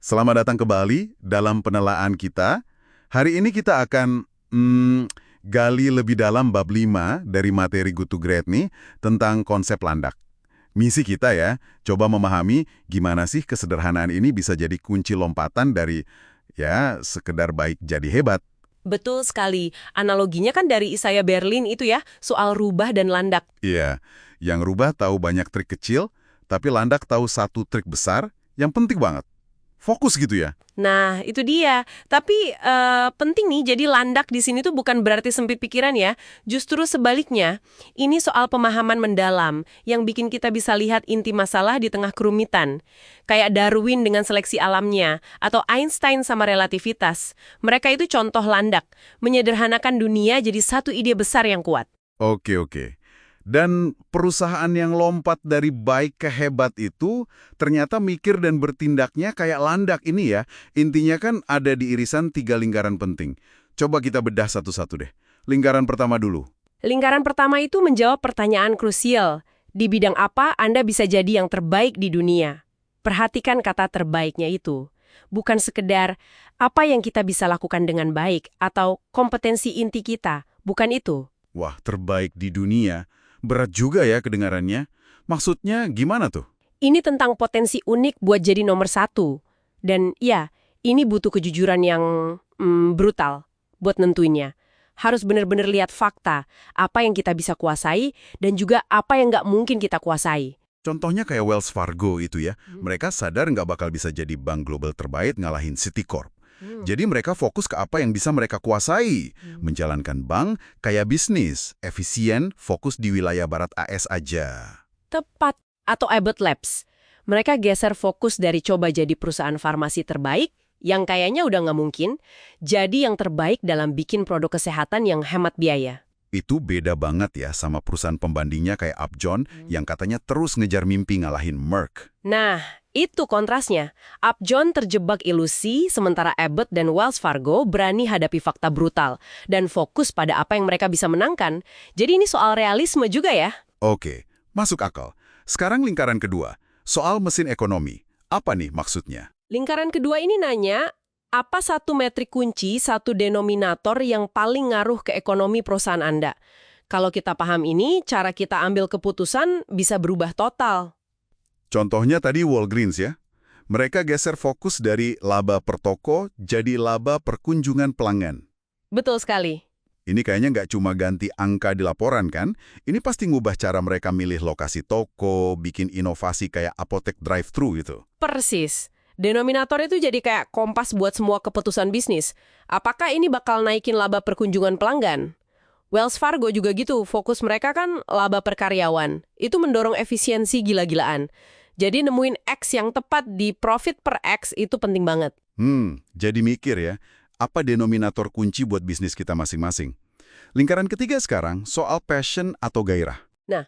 Selamat datang kembali dalam penelaan kita. Hari ini kita akan gali lebih dalam bab 5 dari materi Good to Great nih tentang konsep landak. Misi kita ya, coba memahami gimana sih kesederhanaan ini bisa jadi kunci lompatan dari ya sekedar baik jadi hebat. Betul sekali. Analoginya kan dari Isaiah Berlin itu ya, soal rubah dan landak. Iya, yang rubah tahu banyak trik kecil, tapi landak tahu satu trik besar yang penting banget. Fokus gitu ya. Nah, itu dia. Tapi penting nih, jadi landak di sini tuh bukan berarti sempit pikiran ya. Justru sebaliknya, ini soal pemahaman mendalam yang bikin kita bisa lihat inti masalah di tengah kerumitan. Kayak Darwin dengan seleksi alamnya, atau Einstein sama relativitas. Mereka itu contoh landak, menyederhanakan dunia jadi satu ide besar yang kuat. Oke. Dan perusahaan yang lompat dari baik ke hebat itu ternyata mikir dan bertindaknya kayak landak ini ya. Intinya kan ada di irisan 3 lingkaran penting. Coba kita bedah satu-satu deh. Lingkaran pertama dulu. Lingkaran pertama itu menjawab pertanyaan krusial. Di bidang apa Anda bisa jadi yang terbaik di dunia? Perhatikan kata terbaiknya itu. Bukan sekedar apa yang kita bisa lakukan dengan baik atau kompetensi inti kita. Bukan itu. Wah, terbaik di dunia. Berat juga ya kedengarannya. Maksudnya gimana tuh? Ini tentang potensi unik buat jadi nomor satu. Dan ya, ini butuh kejujuran yang brutal buat nentuinnya. Harus benar-benar lihat fakta, apa yang kita bisa kuasai, dan juga apa yang nggak mungkin kita kuasai. Contohnya kayak Wells Fargo itu ya. Mereka sadar nggak bakal bisa jadi bank global terbaik ngalahin Citicorp. Jadi mereka fokus ke apa yang bisa mereka kuasai. Menjalankan bank kayak bisnis, efisien, fokus di wilayah barat AS aja. Tepat. Atau Abbott Labs. Mereka geser fokus dari coba jadi perusahaan farmasi terbaik, yang kayaknya udah nggak mungkin, jadi yang terbaik dalam bikin produk kesehatan yang hemat biaya. Itu beda banget ya sama perusahaan pembandingnya kayak Upjohn yang katanya terus ngejar mimpi ngalahin Merck. Nah, itu kontrasnya. Upjohn terjebak ilusi, sementara Abbott dan Wells Fargo berani hadapi fakta brutal dan fokus pada apa yang mereka bisa menangkan. Jadi ini soal realisme juga ya. Oke, masuk akal. Sekarang lingkaran kedua, soal mesin ekonomi. Apa nih maksudnya? Lingkaran kedua ini nanya, apa satu metrik kunci, satu denominator yang paling ngaruh ke ekonomi perusahaan Anda? Kalau kita paham ini, cara kita ambil keputusan bisa berubah total. Contohnya tadi Walgreens ya. Mereka geser fokus dari laba per toko jadi laba per kunjungan pelanggan. Betul sekali. Ini kayaknya nggak cuma ganti angka di laporan kan? Ini pasti ngubah cara mereka milih lokasi toko, bikin inovasi kayak apotek drive-thru gitu. Persis. Denominator itu jadi kayak kompas buat semua keputusan bisnis. Apakah ini bakal naikin laba perkunjungan pelanggan? Wells Fargo juga gitu, fokus mereka kan laba per karyawan. Itu mendorong efisiensi gila-gilaan. Jadi nemuin X yang tepat di profit per X itu penting banget. Jadi mikir ya, apa denominator kunci buat bisnis kita masing-masing? Lingkaran ketiga sekarang soal passion atau gairah. Nah,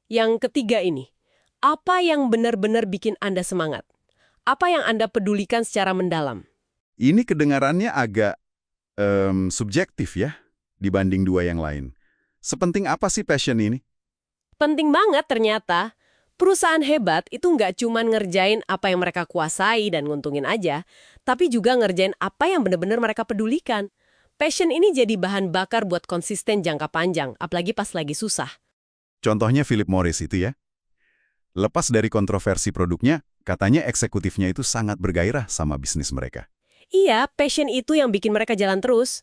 yang ketiga ini, apa yang benar-benar bikin Anda semangat? Apa yang Anda pedulikan secara mendalam? Ini kedengarannya agak subjektif ya, dibanding dua yang lain. Sepenting apa sih passion ini? Penting banget ternyata. Perusahaan hebat itu nggak cuma ngerjain apa yang mereka kuasai dan nguntungin aja, tapi juga ngerjain apa yang benar-benar mereka pedulikan. Passion ini jadi bahan bakar buat konsisten jangka panjang, apalagi pas lagi susah. Contohnya Philip Morris itu ya. Lepas dari kontroversi produknya, katanya eksekutifnya itu sangat bergairah sama bisnis mereka. Iya, passion itu yang bikin mereka jalan terus.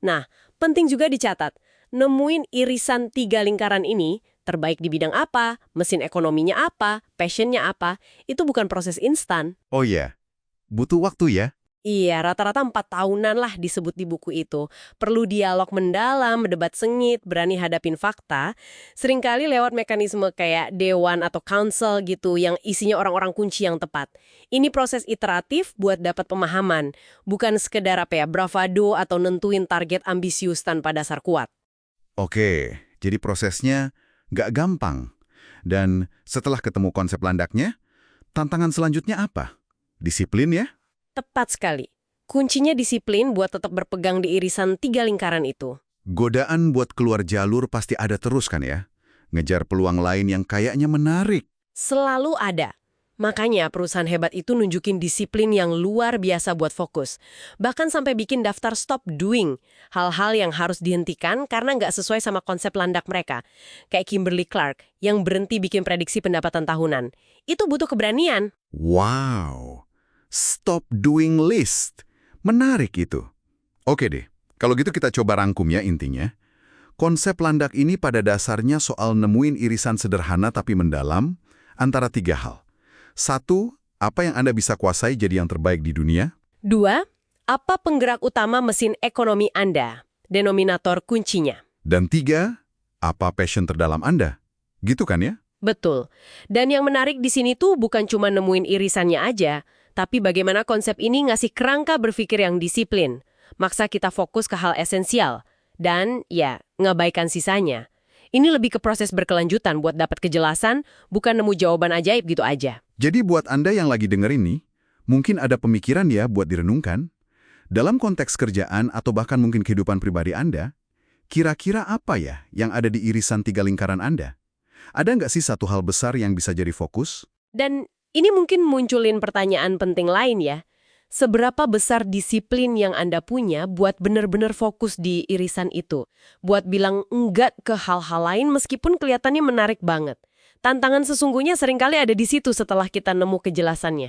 Nah, penting juga dicatat, nemuin irisan 3 lingkaran ini, terbaik di bidang apa, mesin ekonominya apa, passionnya apa, itu bukan proses instan. Oh iya, butuh waktu ya? Iya, rata-rata 4 tahunan lah disebut di buku itu. Perlu dialog mendalam, debat sengit, berani hadapin fakta. Seringkali lewat mekanisme kayak dewan atau council gitu yang isinya orang-orang kunci yang tepat. Ini proses iteratif buat dapat pemahaman. Bukan sekedar bravado atau nentuin target ambisius tanpa dasar kuat. Oke, jadi prosesnya nggak gampang. Dan setelah ketemu konsep landaknya, tantangan selanjutnya apa? Disiplin ya? Tepat sekali. Kuncinya disiplin buat tetap berpegang di irisan 3 lingkaran itu. Godaan buat keluar jalur pasti ada terus kan ya? Ngejar peluang lain yang kayaknya menarik. Selalu ada. Makanya perusahaan hebat itu nunjukin disiplin yang luar biasa buat fokus. Bahkan sampai bikin daftar stop doing, hal-hal yang harus dihentikan karena nggak sesuai sama konsep landak mereka. Kayak Kimberly-Clark yang berhenti bikin prediksi pendapatan tahunan. Itu butuh keberanian. Wow, stop doing list. Menarik itu. Oke deh, kalau gitu kita coba rangkum ya intinya. Konsep landak ini pada dasarnya soal nemuin irisan sederhana tapi mendalam antara 3 hal. 1, apa yang Anda bisa kuasai jadi yang terbaik di dunia? 2, apa penggerak utama mesin ekonomi Anda? Denominator kuncinya. Dan 3, apa passion terdalam Anda? Gitu kan ya? Betul. Dan yang menarik di sini tuh bukan cuma nemuin irisannya aja, tapi bagaimana konsep ini ngasih kerangka berpikir yang disiplin, maksa kita fokus ke hal esensial, dan ya, ngabaikan sisanya. Ini lebih ke proses berkelanjutan buat dapat kejelasan, bukan nemu jawaban ajaib gitu aja. Jadi buat Anda yang lagi dengerin nih, mungkin ada pemikiran ya buat direnungkan. Dalam konteks kerjaan atau bahkan mungkin kehidupan pribadi Anda, kira-kira apa ya yang ada di irisan 3 lingkaran Anda? Ada nggak sih satu hal besar yang bisa jadi fokus? Dan ini mungkin munculin pertanyaan penting lain ya. Seberapa besar disiplin yang Anda punya buat benar-benar fokus di irisan itu? Buat bilang enggak ke hal-hal lain meskipun kelihatannya menarik banget. Tantangan sesungguhnya seringkali ada di situ setelah kita nemu kejelasannya.